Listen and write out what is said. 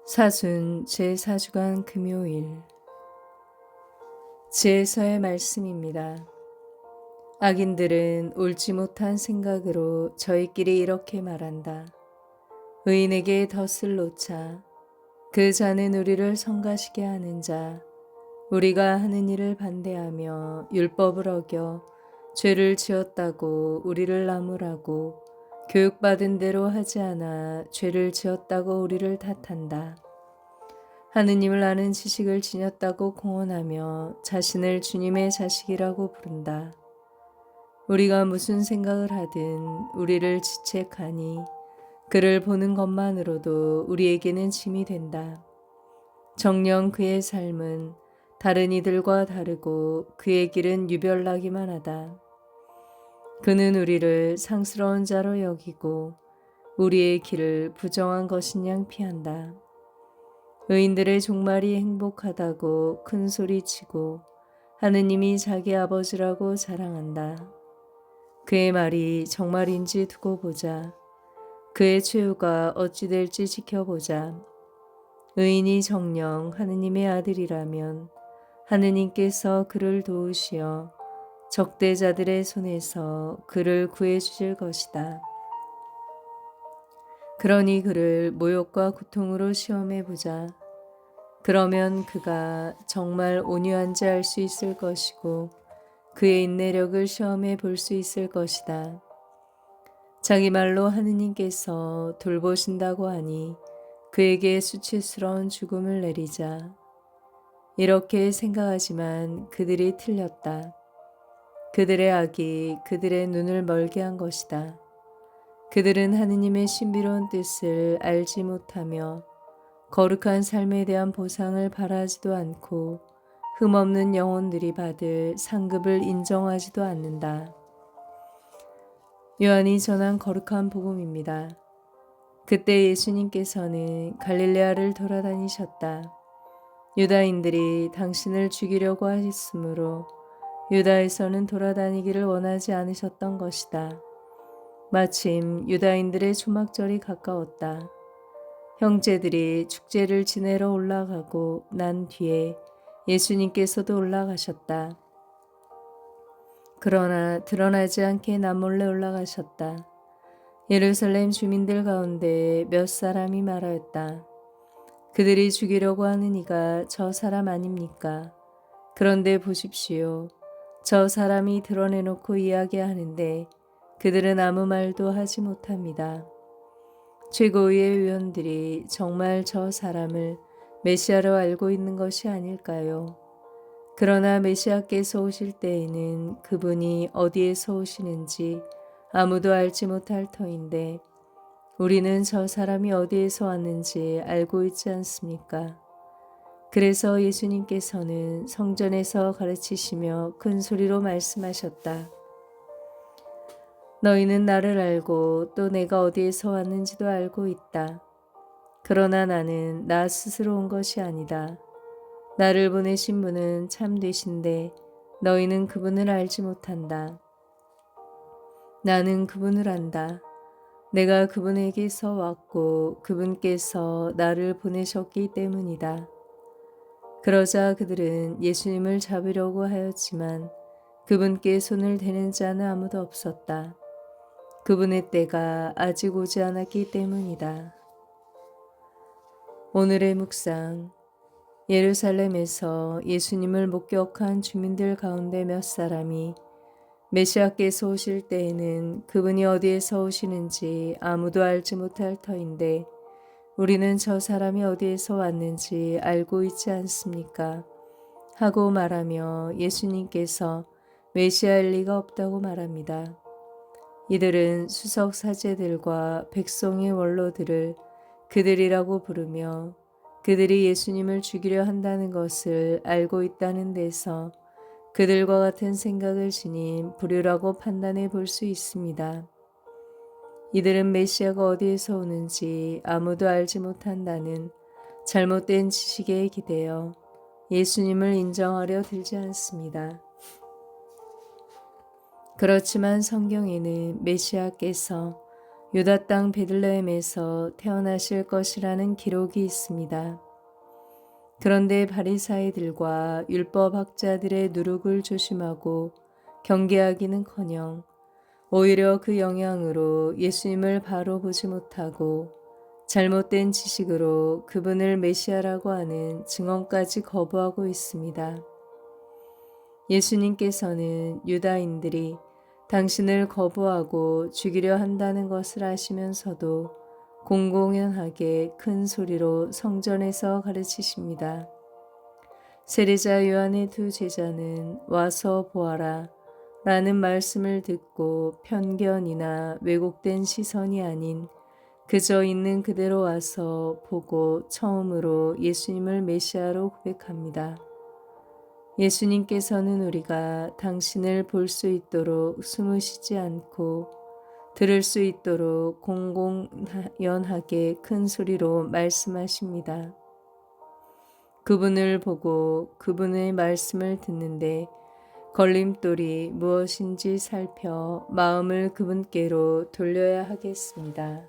사순 제4주간 금요일 지혜서의 말씀입니다. 악인들은 옳지 못한 생각으로 저희끼리 이렇게 말한다. 의인에게 덫을 놓자. 그 자는 우리를 성가시게 하는 자. 우리가 하는 일을 반대하며 율법을 어겨 죄를 지었다고 우리를 나무라고 교육받은 대로 하지 않아 죄를 지었다고 우리를 탓한다. 하느님을 아는 지식을 지녔다고 공언하며 자신을 주님의 자식이라고 부른다. 우리가 무슨 생각을 하든 우리를 지책하니 그를 보는 것만으로도 우리에게는 짐이 된다. 정녕 그의 삶은 다른 이들과 다르고 그의 길은 유별나기만 하다. 그는 우리를 상스러운 자로 여기고 우리의 길을 부정한 것인 양 피한다. 의인들의 종말이 행복하다고 큰 소리치고 하느님이 자기 아버지라고 자랑한다. 그의 말이 정말인지 두고 보자. 그의 최후가 어찌 될지 지켜보자. 의인이 정녕 하느님의 아들이라면 하느님께서 그를 도우시어 적대자들의 손에서 그를 구해주실 것이다. 그러니 그를 모욕과 고통으로 시험해 보자. 그러면 그가 정말 온유한지 알 수 있을 것이고 그의 인내력을 시험해 볼 수 있을 것이다. 자기 말로 하느님께서 돌보신다고 하니 그에게 수치스러운 죽음을 내리자. 이렇게 생각하지만 그들이 틀렸다. 그들의 악이 그들의 눈을 멀게 한 것이다. 그들은 하느님의 신비로운 뜻을 알지 못하며 거룩한 삶에 대한 보상을 바라지도 않고 흠없는 영혼들이 받을 상급을 인정하지도 않는다. 요한이 전한 거룩한 복음입니다. 그때 예수님께서는 갈릴레아를 돌아다니셨다. 유다인들이 당신을 죽이려고 하셨으므로 유다에서는 돌아다니기를 원하지 않으셨던 것이다. 마침 유다인들의 초막절이 가까웠다. 형제들이 축제를 지내러 올라가고 난 뒤에 예수님께서도 올라가셨다. 그러나 드러나지 않게 남몰래 올라가셨다. 예루살렘 주민들 가운데 몇 사람이 말하였다. 그들이 죽이려고 하는 이가 저 사람 아닙니까? 그런데 보십시오. 저 사람이 드러내놓고 이야기하는데 그들은 아무 말도 하지 못합니다. 최고위의 위원들이 정말 저 사람을 메시아로 알고 있는 것이 아닐까요? 그러나 메시아께서 오실 때에는 그분이 어디에서 오시는지 아무도 알지 못할 터인데 우리는 저 사람이 어디에서 왔는지 알고 있지 않습니까? 그래서 예수님께서는 성전에서 가르치시며 큰 소리로 말씀하셨다. 너희는 나를 알고 또 내가 어디에서 왔는지도 알고 있다. 그러나 나는 나 스스로 온 것이 아니다. 나를 보내신 분은 참되신데 너희는 그분을 알지 못한다. 나는 그분을 안다. 내가 그분에게서 왔고 그분께서 나를 보내셨기 때문이다. 그러자 그들은 예수님을 잡으려고 하였지만 그분께 손을 대는 자는 아무도 없었다. 그분의 때가 아직 오지 않았기 때문이다. 오늘의 묵상. 예루살렘에서 예수님을 목격한 주민들 가운데 몇 사람이 메시아께서 오실 때에는 그분이 어디에서 오시는지 아무도 알지 못할 터인데 우리는 저 사람이 어디에서 왔는지 알고 있지 않습니까? 하고 말하며 예수님께서 메시아일 리가 없다고 말합니다. 이들은 수석 사제들과 백성의 원로들을 그들이라고 부르며 그들이 예수님을 죽이려 한다는 것을 알고 있다는 데서 그들과 같은 생각을 지닌 부류라고 판단해 볼 수 있습니다. 이들은 메시아가 어디에서 오는지 아무도 알지 못한다는 잘못된 지식에 기대어 예수님을 인정하려 들지 않습니다. 그렇지만 성경에는 메시아께서 유다 땅 베들레헴에서 태어나실 것이라는 기록이 있습니다. 그런데 바리사이들과 율법학자들의 누룩을 조심하고 경계하기는커녕 오히려 그 영향으로 예수님을 바로 보지 못하고 잘못된 지식으로 그분을 메시아라고 하는 증언까지 거부하고 있습니다. 예수님께서는 유다인들이 당신을 거부하고 죽이려 한다는 것을 아시면서도 공공연하게 큰 소리로 성전에서 가르치십니다. 세례자 요한의 두 제자는 와서 보아라 라는 말씀을 듣고 편견이나 왜곡된 시선이 아닌 그저 있는 그대로 와서 보고 처음으로 예수님을 메시아로 고백합니다. 예수님께서는 우리가 당신을 볼 수 있도록 숨으시지 않고 들을 수 있도록 공공연하게 큰 소리로 말씀하십니다. 그분을 보고 그분의 말씀을 듣는데 걸림돌이 무엇인지 살펴 마음을 그분께로 돌려야 하겠습니다.